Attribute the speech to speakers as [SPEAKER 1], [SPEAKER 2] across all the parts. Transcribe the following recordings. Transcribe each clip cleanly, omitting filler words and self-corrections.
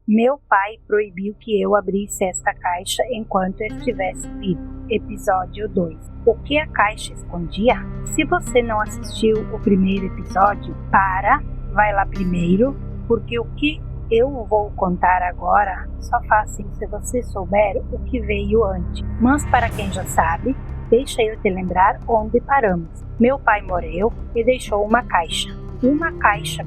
[SPEAKER 1] Meu pai proibiu que eu abrisse esta caixa enquanto estivesse vivo. Episódio 2. O que a caixa escondia? Se você não assistiu o primeiro episódio, vai lá primeiro, porque o que eu vou contar agora só faz sentido se você souber o que veio antes. Mas para quem já sabe, deixa eu te lembrar onde paramos. Meu pai morreu e deixou uma caixa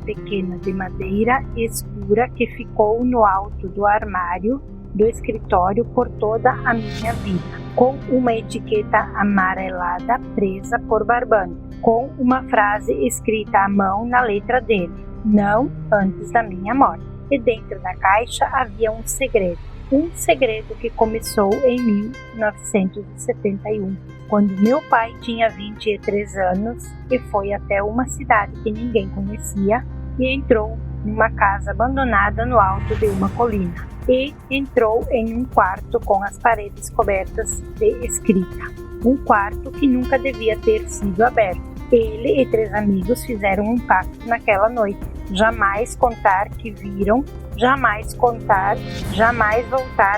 [SPEAKER 1] pequena de madeira escura que ficou no alto do armário do escritório por toda a minha vida, com uma etiqueta amarelada presa por barbante, com uma frase escrita à mão na letra dele: não antes da minha morte. E dentro da caixa havia um segredo que começou em 1971, quando meu pai tinha 23 anos e foi até uma cidade que ninguém conhecia e entrou numa casa abandonada no alto de uma colina e entrou em um quarto com as paredes cobertas de escrita, um quarto que nunca devia ter sido aberto. Ele e 3 amigos fizeram um pacto naquela noite: jamais contar que viram, jamais voltar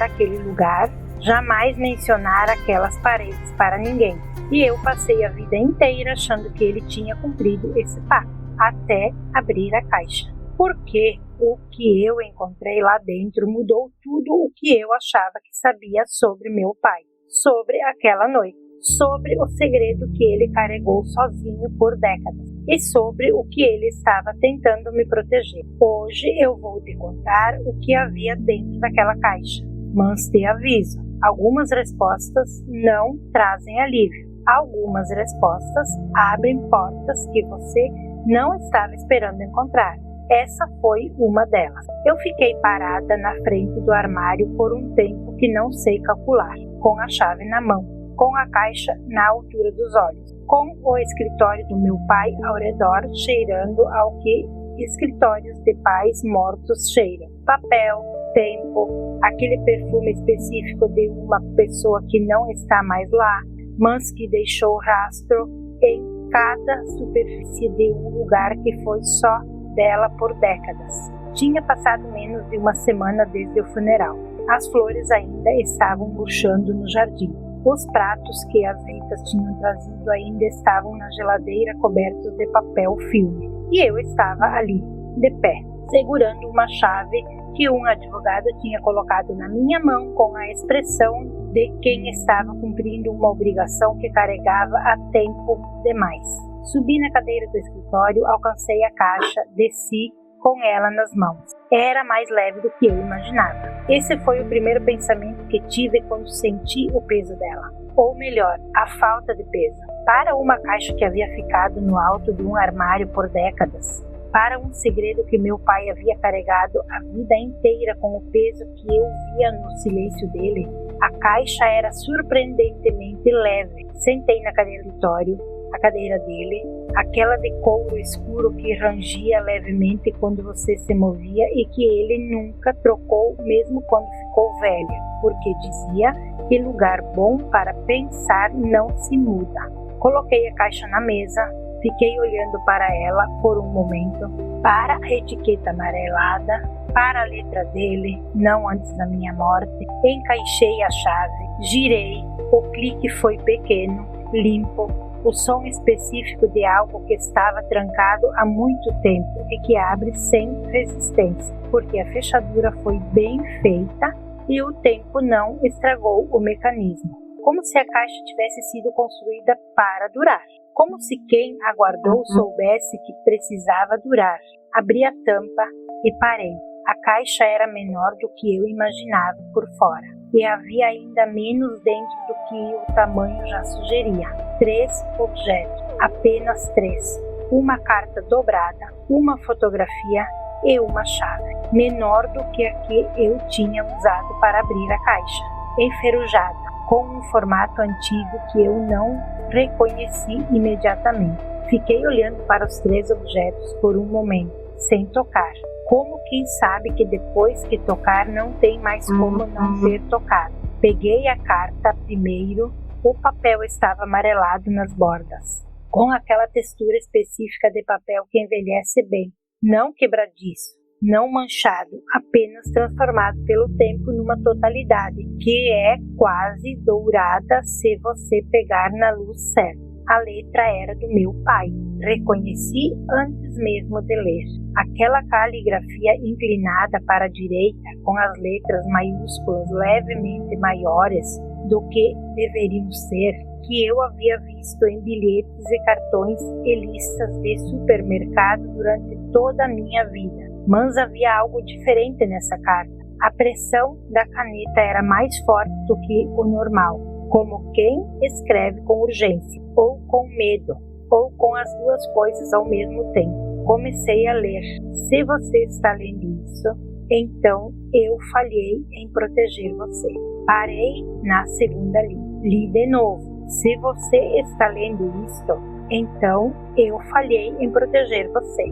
[SPEAKER 1] àquele lugar, jamais mencionar aquelas paredes para ninguém. E eu passei a vida inteira achando que ele tinha cumprido esse pacto, até abrir a caixa. Porque o que eu encontrei lá dentro mudou tudo o que eu achava que sabia sobre meu pai, sobre aquela noite, sobre o segredo que ele carregou sozinho por décadas e sobre o que ele estava tentando me proteger. Hoje eu vou te contar o que havia dentro daquela caixa, mas te aviso, algumas respostas não trazem alívio. Algumas respostas abrem portas que você não estava esperando encontrar. Essa foi uma delas. Eu fiquei parada na frente do armário por um tempo que não sei calcular, com a chave na mão, com a caixa na altura dos olhos, com o escritório do meu pai ao redor, cheirando ao que escritórios de pais mortos cheiram: papel, tempo, aquele perfume específico de uma pessoa que não está mais lá, mas que deixou rastro em cada superfície de um lugar que foi só dela por décadas. Tinha passado menos de uma semana desde o funeral. As flores ainda estavam murchando no jardim. Os pratos que as visitas tinham trazido ainda estavam na geladeira cobertos de papel filme. E eu estava ali, de pé, segurando uma chave que um advogado tinha colocado na minha mão com a expressão de quem estava cumprindo uma obrigação que carregava há tempo demais. Subi na cadeira do escritório, alcancei a caixa, desci com ela nas mãos. Era mais leve do que eu imaginava. Esse foi o primeiro pensamento que tive quando senti o peso dela. Ou melhor, a falta de peso. Para uma caixa que havia ficado no alto de um armário por décadas, para um segredo que meu pai havia carregado a vida inteira com o peso que eu via no silêncio dele, a caixa era surpreendentemente leve. Sentei na cadeira do escritório, a cadeira dele, aquela de couro escuro que rangia levemente quando você se movia e que ele nunca trocou mesmo quando ficou velha, porque dizia que lugar bom para pensar não se muda. Coloquei a caixa na mesa, fiquei olhando para ela por um momento, para a etiqueta amarelada, para a letra dele, não antes da minha morte. Encaixei a chave, girei, o clique foi pequeno, limpo, o som específico de algo que estava trancado há muito tempo e que abre sem resistência, porque a fechadura foi bem feita e o tempo não estragou o mecanismo. Como se a caixa tivesse sido construída para durar. Como se quem aguardou soubesse que precisava durar. Abri a tampa e parei. A caixa era menor do que eu imaginava por fora, e havia ainda menos dentro do que o tamanho já sugeria. 3 objetos, apenas 3. Uma carta dobrada, uma fotografia e uma chave, menor do que a que eu tinha usado para abrir a caixa, enferrujada, com um formato antigo que eu não reconheci imediatamente. Fiquei olhando para os 3 objetos por um momento, sem tocar. Como quem sabe que depois que tocar não tem mais como não ter tocado. Peguei a carta primeiro, o papel estava amarelado nas bordas, com aquela textura específica de papel que envelhece bem, não quebradiço, não manchado, apenas transformado pelo tempo numa totalidade, que é quase dourada se você pegar na luz certa. A letra era do meu pai. Reconheci antes mesmo de ler. Aquela caligrafia inclinada para a direita, com as letras maiúsculas levemente maiores do que deveriam ser, que eu havia visto em bilhetes e cartões e listas de supermercado durante toda a minha vida. Mas havia algo diferente nessa carta. A pressão da caneta era mais forte do que o normal, como quem escreve com urgência, ou com medo, ou com as duas coisas ao mesmo tempo. Comecei a ler. Se você está lendo isso, então eu falhei em proteger você. Parei na segunda linha. Li de novo. Se você está lendo isto, então eu falhei em proteger você.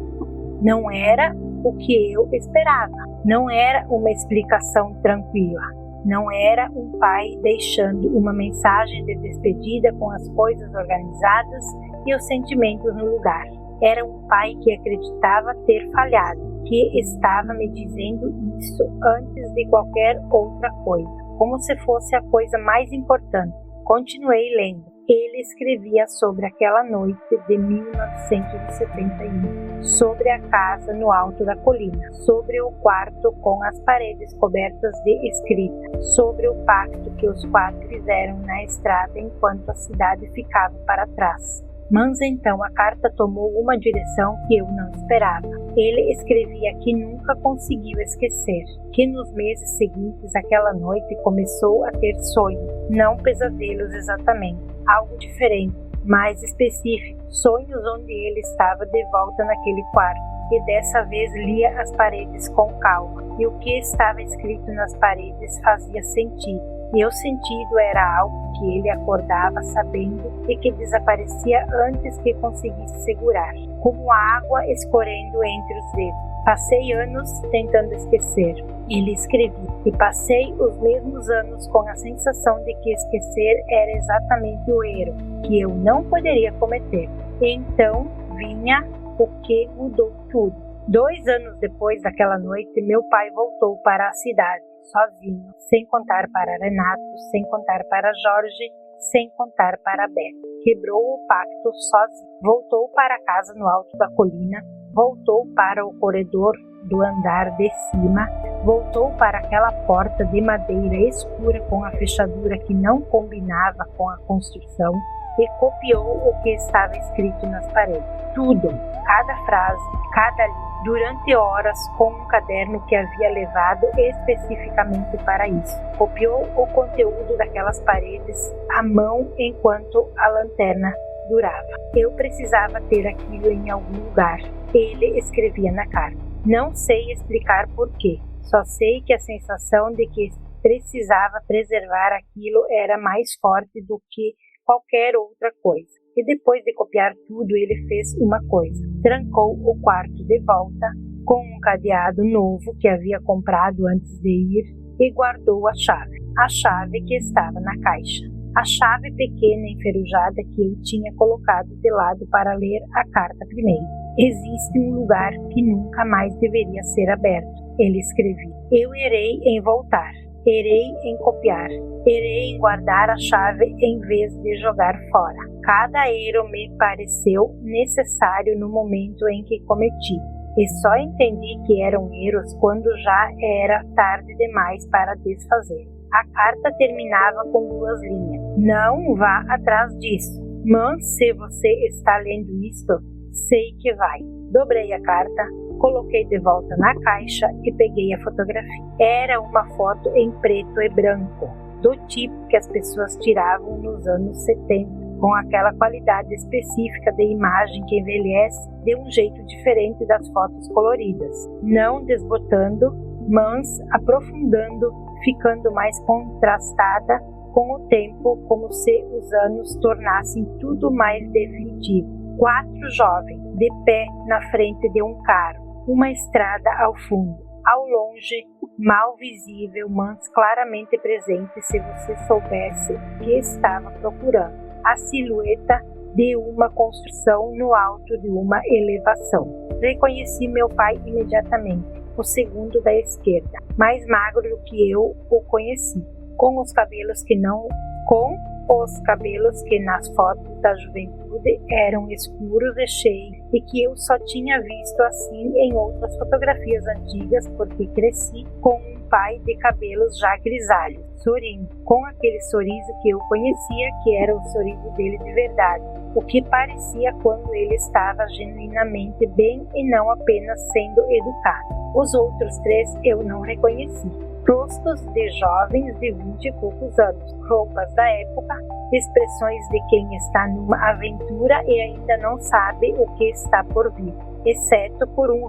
[SPEAKER 1] Não era o que eu esperava. Não era uma explicação tranquila. Não era um pai deixando uma mensagem de despedida com as coisas organizadas e os sentimentos no lugar. Era um pai que acreditava ter falhado, que estava me dizendo isso antes de qualquer outra coisa, como se fosse a coisa mais importante. Continuei lendo. Ele escrevia sobre aquela noite de 1971, sobre a casa no alto da colina, sobre o quarto com as paredes cobertas de escrita, sobre o pacto que os 4 fizeram na estrada enquanto a cidade ficava para trás. Mas então a carta tomou uma direção que eu não esperava. Ele escrevia que nunca conseguiu esquecer, que nos meses seguintes àquela noite começou a ter sonhos, não pesadelos exatamente, algo diferente, mais específico, sonhos onde ele estava de volta naquele quarto, e dessa vez lia as paredes com calma, e o que estava escrito nas paredes fazia sentido. E o sentido era algo que ele acordava sabendo e que desaparecia antes que conseguisse segurar, como água escorrendo entre os dedos. Passei anos tentando esquecer. Ele escrevia, e passei os mesmos anos com a sensação de que esquecer era exatamente o erro que eu não poderia cometer. E então vinha o que mudou tudo. 2 anos depois daquela noite, meu pai voltou para a cidade, sozinho, sem contar para Renato, sem contar para Jorge, sem contar para Beto. Quebrou o pacto sozinho. Voltou para a casa no alto da colina, voltou para o corredor do andar de cima, voltou para aquela porta de madeira escura com a fechadura que não combinava com a construção e copiou o que estava escrito nas paredes. Tudo, cada frase, cada linha, durante horas com um caderno que havia levado especificamente para isso. Copiou o conteúdo daquelas paredes à mão enquanto a lanterna durava. Eu precisava ter aquilo em algum lugar. Ele escrevia na carta. Não sei explicar porquê. Só sei que a sensação de que precisava preservar aquilo era mais forte do que qualquer outra coisa. E depois de copiar tudo, ele fez uma coisa. Trancou o quarto de volta com um cadeado novo que havia comprado antes de ir e guardou a chave que estava na caixa. A chave pequena e enferrujada que eu tinha colocado de lado para ler a carta primeiro. Existe um lugar que nunca mais deveria ser aberto, ele escrevia. Eu irei em voltar. Errei em copiar, errei em guardar a chave em vez de jogar fora. Cada erro me pareceu necessário no momento em que cometi, e só entendi que eram erros quando já era tarde demais para desfazer. A carta terminava com 2 linhas. Não vá atrás disso, mas se você está lendo isto, sei que vai. Dobrei a carta, coloquei de volta na caixa e peguei a fotografia. Era uma foto em preto e branco, do tipo que as pessoas tiravam nos anos 70, com aquela qualidade específica de imagem que envelhece de um jeito diferente das fotos coloridas, não desbotando, mas aprofundando, ficando mais contrastada com o tempo, como se os anos tornassem tudo mais definitivo. 4 jovens, de pé na frente de um carro, uma estrada ao fundo, ao longe, mal visível, mas claramente presente se você soubesse o que estava procurando. A silhueta de uma construção no alto de uma elevação. Reconheci meu pai imediatamente. o segundo da esquerda, mais magro do que eu o conheci, com os cabelos que nas fotos da juventude eram escuros e cheios e que eu só tinha visto assim em outras fotografias antigas porque cresci com um pai de cabelos já grisalhos, sorrindo, com aquele sorriso que eu conhecia que era o sorriso dele de verdade, o que parecia quando ele estava genuinamente bem e não apenas sendo educado. Os outros 3 eu não reconheci. Rostos de jovens de 20 e poucos anos, roupas da época, expressões de quem está numa aventura e ainda não sabe o que está por vir, exceto por um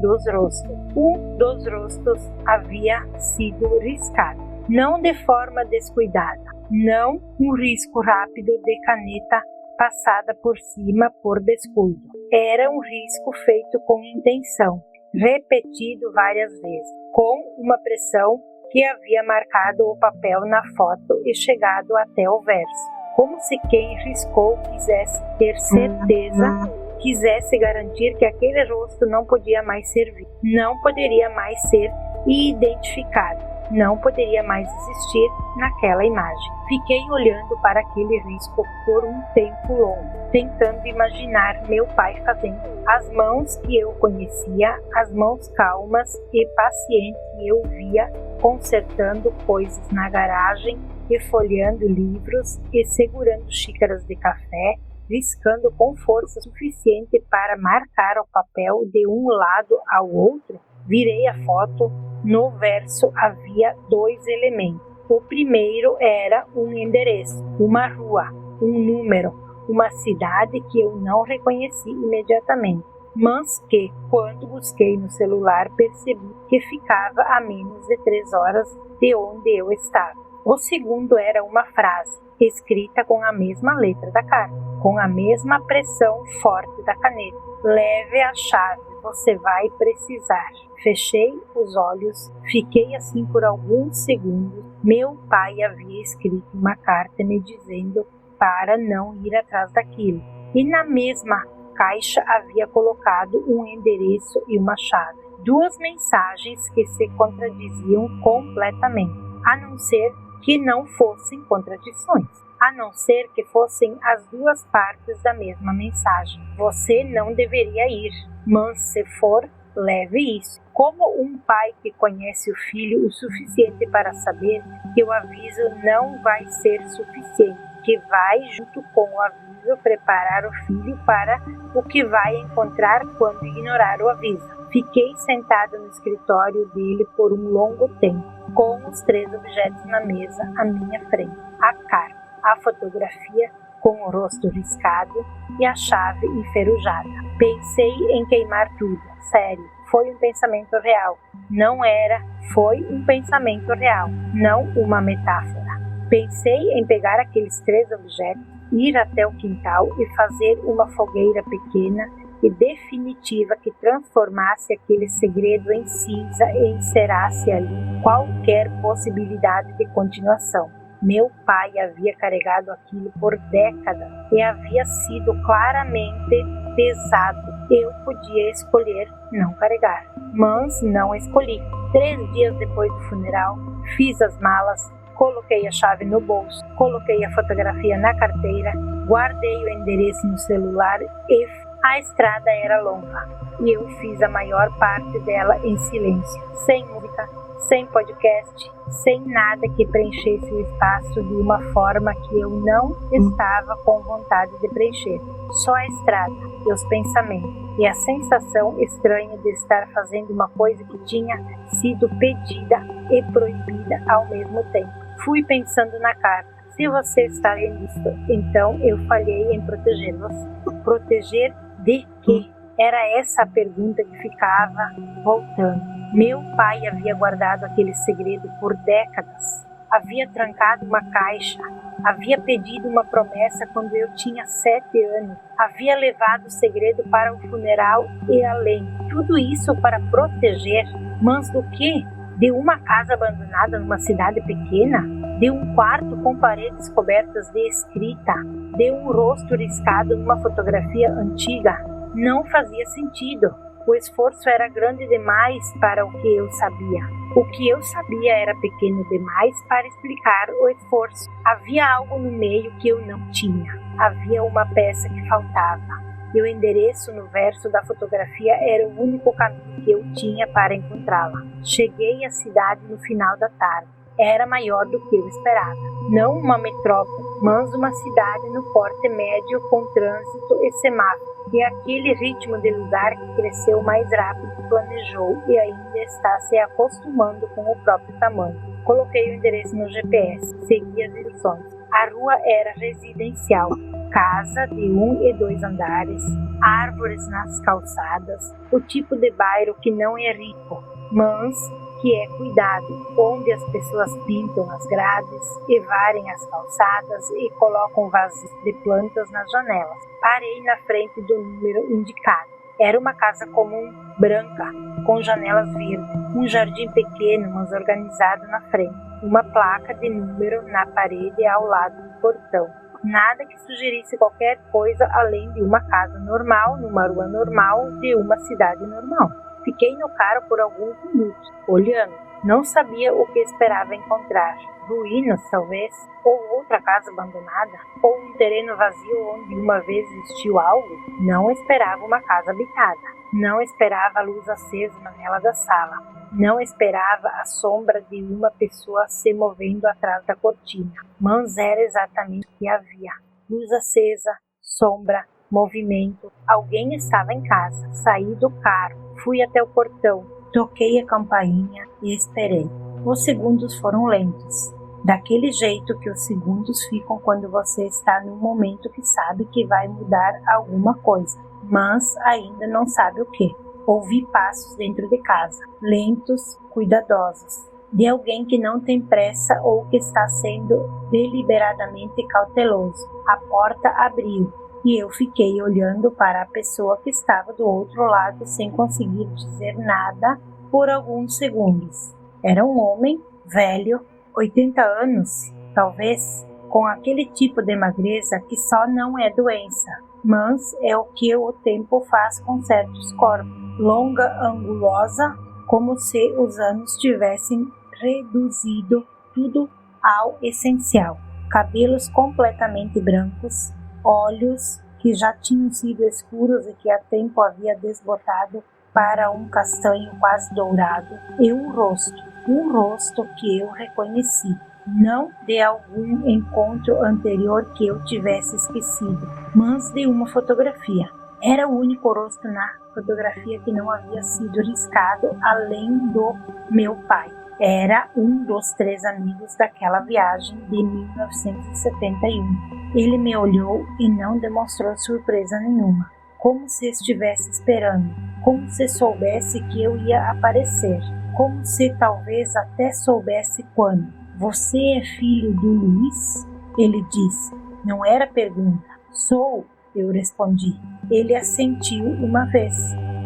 [SPEAKER 1] dos rostos. Um dos rostos havia sido riscado, não de forma descuidada, não um risco rápido de caneta passada por cima por descuido. Era um risco feito com intenção, repetido várias vezes, com uma pressão que havia marcado o papel na foto e chegado até o verso, como se quem riscou quisesse ter certeza, quisesse garantir que aquele rosto não podia mais servir, não poderia mais ser identificado, não poderia mais existir naquela imagem. Fiquei olhando para aquele risco por um tempo longo, tentando imaginar meu pai fazendo. As mãos que eu conhecia, as mãos calmas e pacientes que eu via consertando coisas na garagem e folheando livros e segurando xícaras de café, riscando com força suficiente para marcar o papel de um lado ao outro. Virei a foto. No verso havia 2 elementos. O primeiro era um endereço, uma rua, um número, uma cidade que eu não reconheci imediatamente, mas que, quando busquei no celular, percebi que ficava a menos de 3 horas de onde eu estava. O segundo era uma frase, escrita com a mesma letra da carta, com a mesma pressão forte da caneta. Leve a chave, você vai precisar. Fechei os olhos, fiquei assim por alguns segundos. Meu pai havia escrito uma carta me dizendo para não ir atrás daquilo. E na mesma caixa havia colocado um endereço e uma chave. 2 mensagens que se contradiziam completamente, a não ser que não fossem contradições, a não ser que fossem as 2 partes da mesma mensagem. Você não deveria ir, mas se for, leve isso. Como um pai que conhece o filho o suficiente para saber que o aviso não vai ser suficiente, que vai, junto com o aviso, preparar o filho para o que vai encontrar quando ignorar o aviso. Fiquei sentado no escritório dele por um longo tempo, com os 3 objetos na mesa à minha frente: a carta, a fotografia com o rosto riscado e a chave enferrujada. Pensei em queimar tudo. Sério, foi um pensamento real. Não era, foi um pensamento real, não uma metáfora. Pensei em pegar aqueles 3 objetos, ir até o quintal e fazer uma fogueira pequena e definitiva que transformasse aquele segredo em cinza e encerasse ali qualquer possibilidade de continuação. Meu pai havia carregado aquilo por décadas e havia sido claramente pesado. Eu podia escolher não carregar, mas não escolhi. 3 dias depois do funeral, fiz as malas, coloquei a chave no bolso, coloquei a fotografia na carteira, guardei o endereço no celular e a estrada era longa. E eu fiz a maior parte dela em silêncio, sem música, sem podcast, sem nada que preenchesse o espaço de uma forma que eu não estava com vontade de preencher. Só a estrada e os pensamentos e a sensação estranha de estar fazendo uma coisa que tinha sido pedida e proibida ao mesmo tempo. Fui pensando na carta. Se você está lendo isso, então eu falhei em proteger você. Proteger de quê? Era essa a pergunta que ficava voltando. Meu pai havia guardado aquele segredo por décadas. Havia trancado uma caixa. Havia pedido uma promessa quando eu tinha 7 anos. Havia levado o segredo para o funeral e além. Tudo isso para proteger. Mas do quê? De uma casa abandonada numa cidade pequena? De um quarto com paredes cobertas de escrita? De um rosto riscado numa fotografia antiga? Não fazia sentido. O esforço era grande demais para o que eu sabia. O que eu sabia era pequeno demais para explicar o esforço. Havia algo no meio que eu não tinha. Havia uma peça que faltava. E o endereço no verso da fotografia era o único caminho que eu tinha para encontrá-la. Cheguei à cidade no final da tarde. Era maior do que eu esperava. Não uma metrópole, mas uma cidade no porte médio com trânsito e semáforo. E aquele ritmo de lugar que cresceu mais rápido que planejou e ainda está se acostumando com o próprio tamanho. Coloquei o endereço no GPS, segui as instruções. A rua era residencial, casa de 1 e 2 andares, árvores nas calçadas, o tipo de bairro que não é rico, mas que é cuidado, onde as pessoas pintam as grades e varrem as calçadas e colocam vasos de plantas nas janelas. Parei na frente do número indicado. Era uma casa comum, branca, com janelas verdes, um jardim pequeno, mas organizado na frente, uma placa de número na parede ao lado do portão. Nada que sugerisse qualquer coisa além de uma casa normal, numa rua normal, de uma cidade normal. Fiquei no carro por alguns minutos, olhando. Não sabia o que esperava encontrar. Ruínas, talvez? Ou outra casa abandonada? Ou um terreno vazio onde uma vez existiu algo? Não esperava uma casa habitada. Não esperava a luz acesa na janela da sala. Não esperava a sombra de uma pessoa se movendo atrás da cortina. Mas era exatamente o que havia. Luz acesa, sombra, movimento. Alguém estava em casa. Saí do carro. Fui até o portão, toquei a campainha e esperei. Os segundos foram lentos, daquele jeito que os segundos ficam quando você está num momento que sabe que vai mudar alguma coisa, mas ainda não sabe o que. Ouvi passos dentro de casa, lentos, cuidadosos, de alguém que não tem pressa ou que está sendo deliberadamente cauteloso. A porta abriu. E eu fiquei olhando para a pessoa que estava do outro lado sem conseguir dizer nada por alguns segundos. Era um homem velho, 80 anos, talvez, com aquele tipo de magreza que só não é doença, mas é o que o tempo faz com certos corpos. Longa, angulosa, como se os anos tivessem reduzido tudo ao essencial. Cabelos completamente brancos, olhos que já tinham sido escuros e que há tempo havia desbotado para um castanho quase dourado, e um rosto que eu reconheci, não de algum encontro anterior que eu tivesse esquecido, mas de uma fotografia. Era o único rosto na fotografia que não havia sido riscado além do meu pai. Era um dos 3 amigos daquela viagem de 1971. Ele me olhou e não demonstrou surpresa nenhuma, como se estivesse esperando, como se soubesse que eu ia aparecer, como se talvez até soubesse quando. Você é filho do Luiz? Ele disse. Não era pergunta. Sou, eu respondi. Ele assentiu uma vez.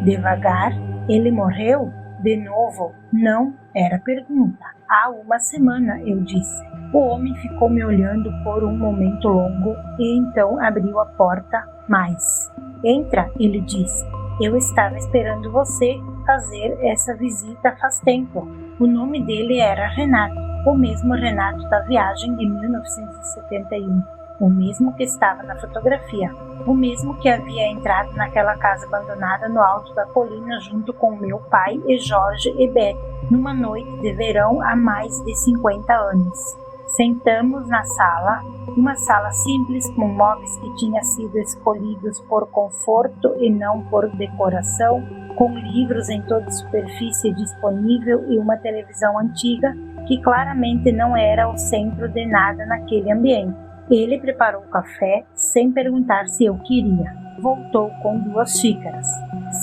[SPEAKER 1] Devagar, ele morreu? De novo, não era pergunta. Há uma semana, eu disse. O homem ficou me olhando por um momento longo e então abriu a porta mais. Entra, ele disse. Eu estava esperando você fazer essa visita faz tempo. O nome dele era Renato, o mesmo Renato da viagem de 1971. O mesmo que estava na fotografia, o mesmo que havia entrado naquela casa abandonada no alto da colina junto com meu pai e Jorge e Beth, numa noite de verão há mais de 50 anos. Sentamos na sala, uma sala simples com móveis que tinham sido escolhidos por conforto e não por decoração, com livros em toda a superfície disponível e uma televisão antiga que claramente não era o centro de nada naquele ambiente. Ele preparou o café sem perguntar se eu queria. Voltou com 2 xícaras.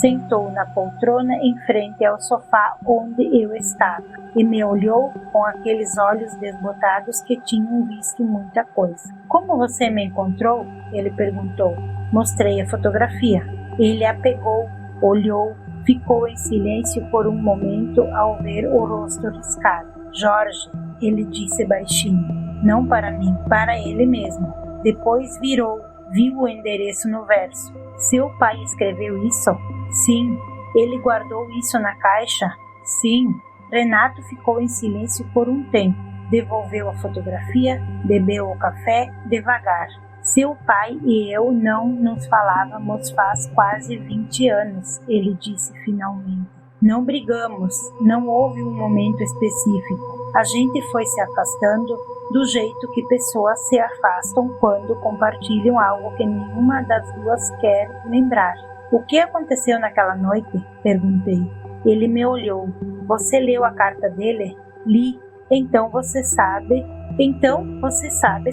[SPEAKER 1] Sentou na poltrona em frente ao sofá onde eu estava e me olhou com aqueles olhos desbotados que tinham visto muita coisa. Como você me encontrou? Ele perguntou. Mostrei a fotografia. Ele a pegou, olhou, ficou em silêncio por um momento ao ver o rosto riscado. Jorge, ele disse baixinho. Não para mim, para ele mesmo. Depois virou, viu o endereço no verso. Seu pai escreveu isso? Sim, Ele guardou isso na caixa? Sim. Renato ficou em silêncio por um tempo. Devolveu a fotografia, bebeu o café devagar. Seu pai e eu não nos falávamos faz quase 20 anos, ele disse finalmente. Não brigamos, não houve um momento específico. A gente foi se afastando do jeito que pessoas se afastam quando compartilham algo que nenhuma das duas quer lembrar. O que aconteceu naquela noite? Perguntei. Ele me olhou. Você leu a carta dele? Li. Então você sabe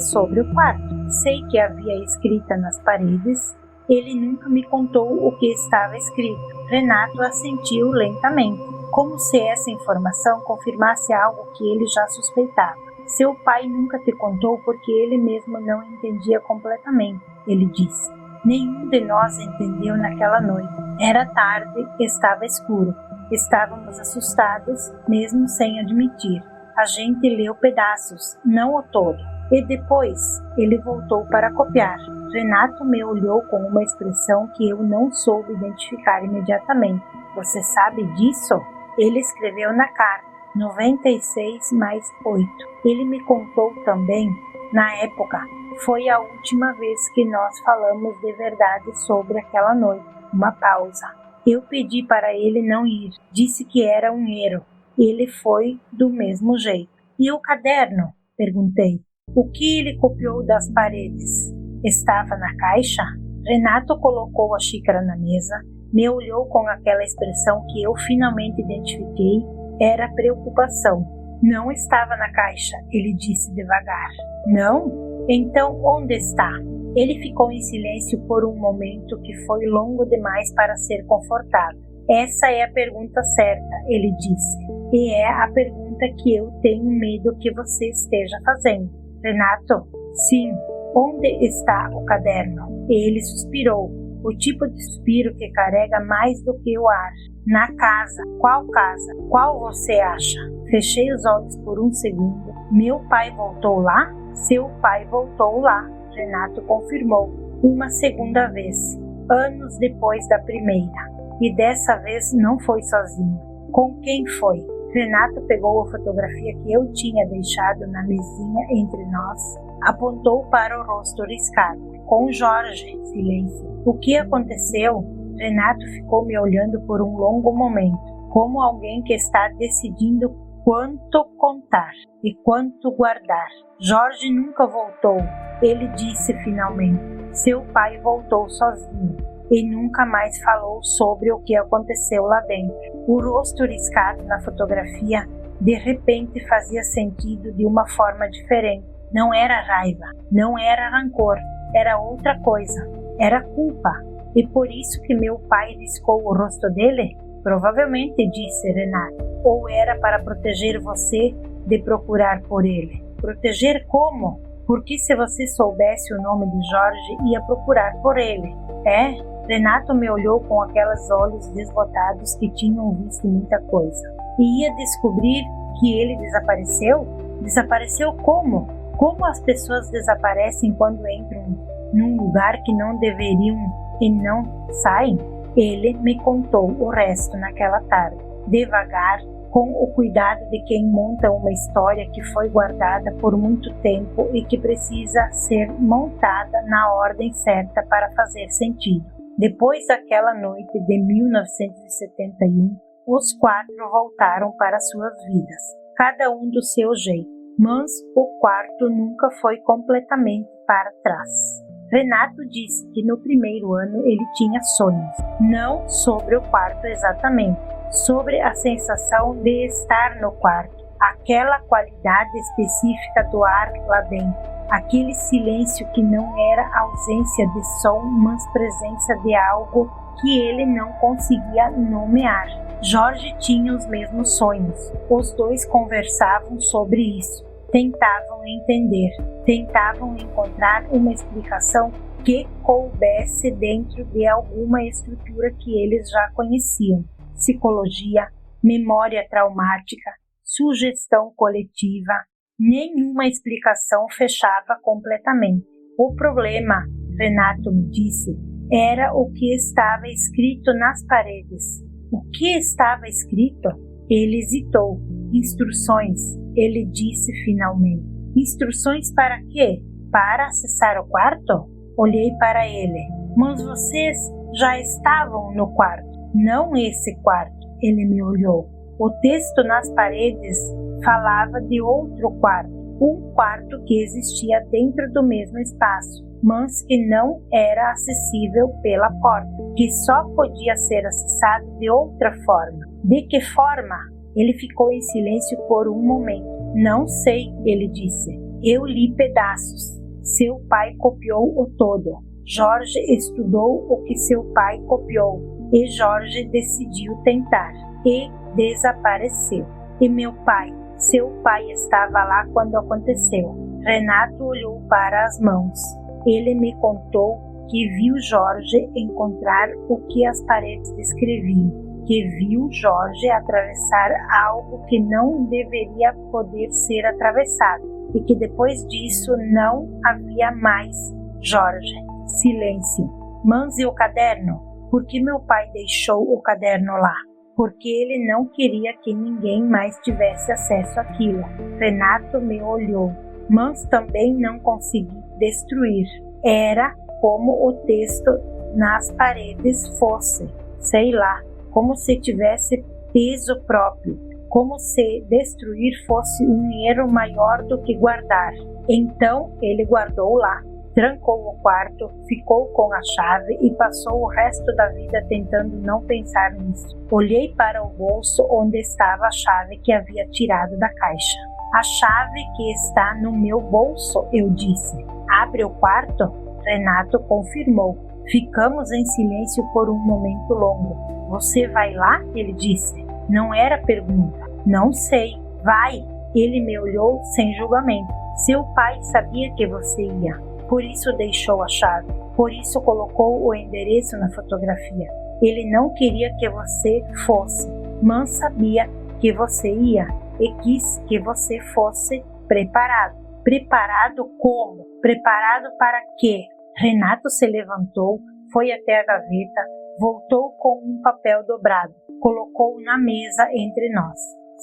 [SPEAKER 1] sobre o quarto. Sei que havia escrita nas paredes. Ele nunca me contou o que estava escrito. Renato assentiu lentamente, como se essa informação confirmasse algo que ele já suspeitava. Seu pai nunca te contou porque ele mesmo não entendia completamente, ele disse. Nenhum de nós entendeu naquela noite. Era tarde, estava escuro. Estávamos assustados, mesmo sem admitir. A gente leu pedaços, não o todo. E depois, ele voltou para copiar. Renato me olhou com uma expressão que eu não soube identificar imediatamente. Você sabe disso? Ele escreveu na carta, 96 mais 8. Ele me contou também, na época, foi a última vez que nós falamos de verdade sobre aquela noite. Uma pausa. Eu pedi para ele não ir. Disse que era um erro. Ele foi do mesmo jeito. E o caderno? Perguntei. O que ele copiou das paredes? Estava na caixa? Renato colocou a xícara na mesa, me olhou com aquela expressão que eu finalmente identifiquei. Era preocupação. Não estava na caixa, ele disse devagar. Não? Então onde está? Ele ficou em silêncio por um momento que foi longo demais para ser confortável. Essa é a pergunta certa, ele disse. E é a pergunta que eu tenho medo que você esteja fazendo. Renato? Sim. Onde está o caderno? Ele suspirou. O tipo de suspiro que carrega mais do que o ar. Na casa. Qual casa? Qual você acha? Fechei os olhos por um segundo. Meu pai voltou lá? Seu pai voltou lá. Renato confirmou. Uma segunda vez. Anos depois da primeira. E dessa vez não foi sozinho. Com quem foi? Renato pegou a fotografia que eu tinha deixado na mesinha entre nós. Apontou para o rosto riscado. Com Jorge. Silêncio. O que aconteceu? Renato ficou me olhando por um longo momento, como alguém que está decidindo quanto contar e quanto guardar. Jorge nunca voltou, ele disse finalmente. Seu pai voltou sozinho e nunca mais falou sobre o que aconteceu lá dentro. O rosto riscado na fotografia de repente fazia sentido de uma forma diferente. Não era raiva, não era rancor, era outra coisa, era culpa. E por isso que meu pai riscou o rosto dele? Provavelmente, disse Renato. Ou era para proteger você de procurar por ele? Proteger como? Porque se você soubesse o nome de Jorge, ia procurar por ele. É? Renato me olhou com aqueles olhos desbotados que tinham visto muita coisa. E ia descobrir que ele desapareceu? Desapareceu como? Como as pessoas desaparecem quando entram num lugar que não deveriam e não saem? Ele me contou o resto naquela tarde, devagar, com o cuidado de quem monta uma história que foi guardada por muito tempo e que precisa ser montada na ordem certa para fazer sentido. Depois daquela noite de 1971, os 4 voltaram para suas vidas, cada um do seu jeito, mas o quarto nunca foi completamente para trás. Renato disse que no primeiro ano ele tinha sonhos, não sobre o quarto exatamente, sobre a sensação de estar no quarto, aquela qualidade específica do ar lá dentro, aquele silêncio que não era ausência de som, mas presença de algo que ele não conseguia nomear. Jorge tinha os mesmos sonhos, os dois conversavam sobre isso. Tentavam entender, tentavam encontrar uma explicação que coubesse dentro de alguma estrutura que eles já conheciam. Psicologia, memória traumática, sugestão coletiva. Nenhuma explicação fechava completamente. O problema, Renato me disse, era o que estava escrito nas paredes. O que estava escrito? Ele hesitou. Instruções, ele disse finalmente. Instruções para quê? Para acessar o quarto? Olhei para ele. Mas vocês já estavam no quarto. Não esse quarto. Ele me olhou. O texto nas paredes falava de outro quarto. Um quarto que existia dentro do mesmo espaço, mas que não era acessível pela porta, que só podia ser acessado de outra forma. De que forma? Ele ficou em silêncio por um momento. Não sei, ele disse. Eu li pedaços. Seu pai copiou o todo. Jorge estudou o que seu pai copiou e Jorge decidiu tentar e desapareceu. E meu pai? Seu pai estava lá quando aconteceu. Renato olhou para as mãos. Ele me contou que viu Jorge encontrar o que as paredes descreviam, que viu Jorge atravessar algo que não deveria poder ser atravessado e que depois disso não havia mais Jorge. Silêncio. Mas e o caderno? Por que meu pai deixou o caderno lá? Porque ele não queria que ninguém mais tivesse acesso àquilo. Renato me olhou, mas também não consegui destruir. Era como o texto nas paredes fosse, sei lá, como se tivesse peso próprio, como se destruir fosse um erro maior do que guardar. Então ele guardou lá. Trancou o quarto, ficou com a chave e passou o resto da vida tentando não pensar nisso. Olhei para o bolso onde estava a chave que havia tirado da caixa. A chave que está no meu bolso, eu disse. Abre o quarto? Renato confirmou. Ficamos em silêncio por um momento longo. Você vai lá? Ele disse. Não era pergunta. Não sei. Vai. Ele me olhou sem julgamento. Seu pai sabia que você ia. Por isso deixou a chave, por isso colocou o endereço na fotografia. Ele não queria que você fosse, mas sabia que você ia e quis que você fosse preparado. Preparado como? Preparado para quê? Renato se levantou, foi até a gaveta, voltou com um papel dobrado, colocou na mesa entre nós.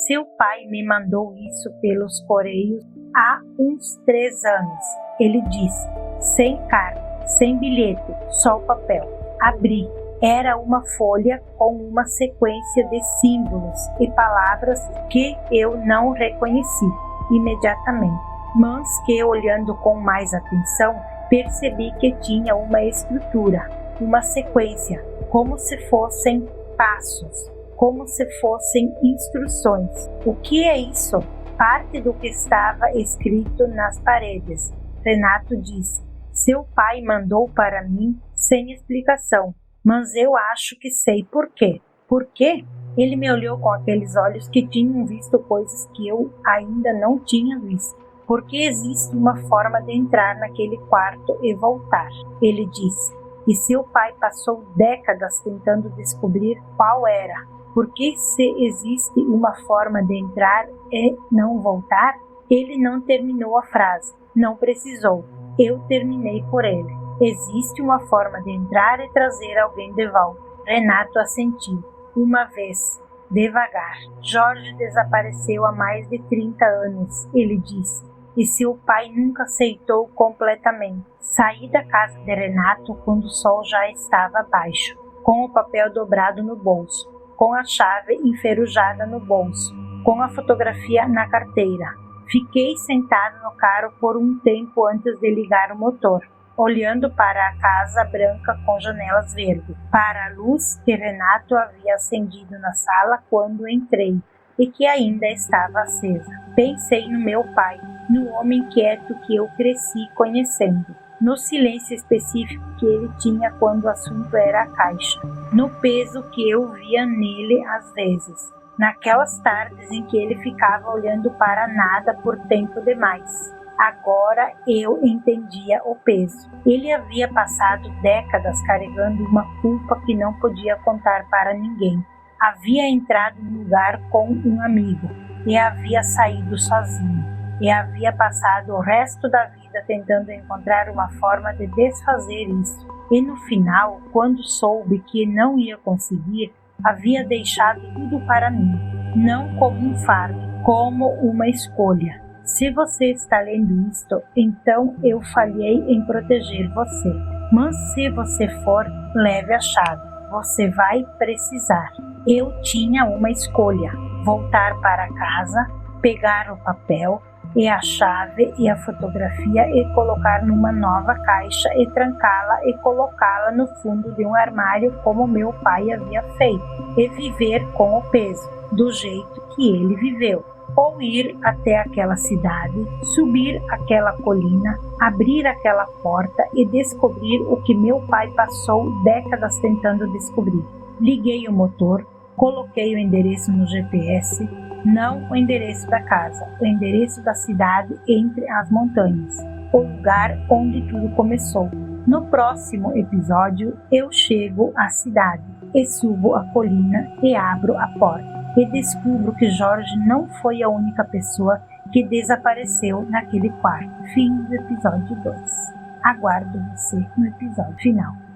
[SPEAKER 1] Seu pai me mandou isso pelos correios há uns 3 anos. Ele disse, sem carta, sem bilhete, só o papel. Abri. Era uma folha com uma sequência de símbolos e palavras que eu não reconheci imediatamente, mas que, olhando com mais atenção, percebi que tinha uma estrutura, uma sequência, como se fossem passos, como se fossem instruções. O que é isso? Parte do que estava escrito nas paredes. Renato disse. Seu pai mandou para mim sem explicação, mas eu acho que sei por quê. Por quê? Ele me olhou com aqueles olhos que tinham visto coisas que eu ainda não tinha visto. Porque existe uma forma de entrar naquele quarto e voltar, ele disse. E seu pai passou décadas tentando descobrir qual era. Porque se existe uma forma de entrar e não voltar, ele não terminou a frase. Não precisou. Eu terminei por ele. Existe uma forma de entrar e trazer alguém de volta. Renato assentiu. Uma vez. Devagar. Jorge desapareceu há mais de 30 anos, ele disse. E seu pai nunca aceitou completamente. Saí da casa de Renato quando o sol já estava baixo, com o papel dobrado no bolso, com a chave enferrujada no bolso, com a fotografia na carteira. Fiquei sentado no carro por um tempo antes de ligar o motor, olhando para a casa branca com janelas verdes, para a luz que Renato havia acendido na sala quando entrei e que ainda estava acesa. Pensei no meu pai, no homem quieto que eu cresci conhecendo, no silêncio específico que ele tinha quando o assunto era a caixa, no peso que eu via nele às vezes, naquelas tardes em que ele ficava olhando para nada por tempo demais. Agora eu entendia o peso. Ele havia passado décadas carregando uma culpa que não podia contar para ninguém. Havia entrado no lugar com um amigo e havia saído sozinho. E havia passado o resto da vida tentando encontrar uma forma de desfazer isso. E no final, quando soube que não ia conseguir, Havia deixado tudo para mim, não como um fardo, como uma escolha. Se você está lendo isto, então eu falhei em proteger você. Mas se você for, leve a chave. Você vai precisar. Eu tinha uma escolha: voltar para casa, pegar o papel e a chave e a fotografia e colocar numa nova caixa e trancá-la e colocá-la no fundo de um armário como meu pai havia feito, e viver com o peso, do jeito que ele viveu. Ou ir até aquela cidade, subir aquela colina, abrir aquela porta e descobrir o que meu pai passou décadas tentando descobrir. Liguei o motor, coloquei o endereço no GPS, não o endereço da casa, o endereço da cidade entre as montanhas, o lugar onde tudo começou. No próximo episódio, eu chego à cidade e subo a colina e abro a porta. E descubro que Jorge não foi a única pessoa que desapareceu naquele quarto. Fim do episódio 2. Aguardo você no episódio final.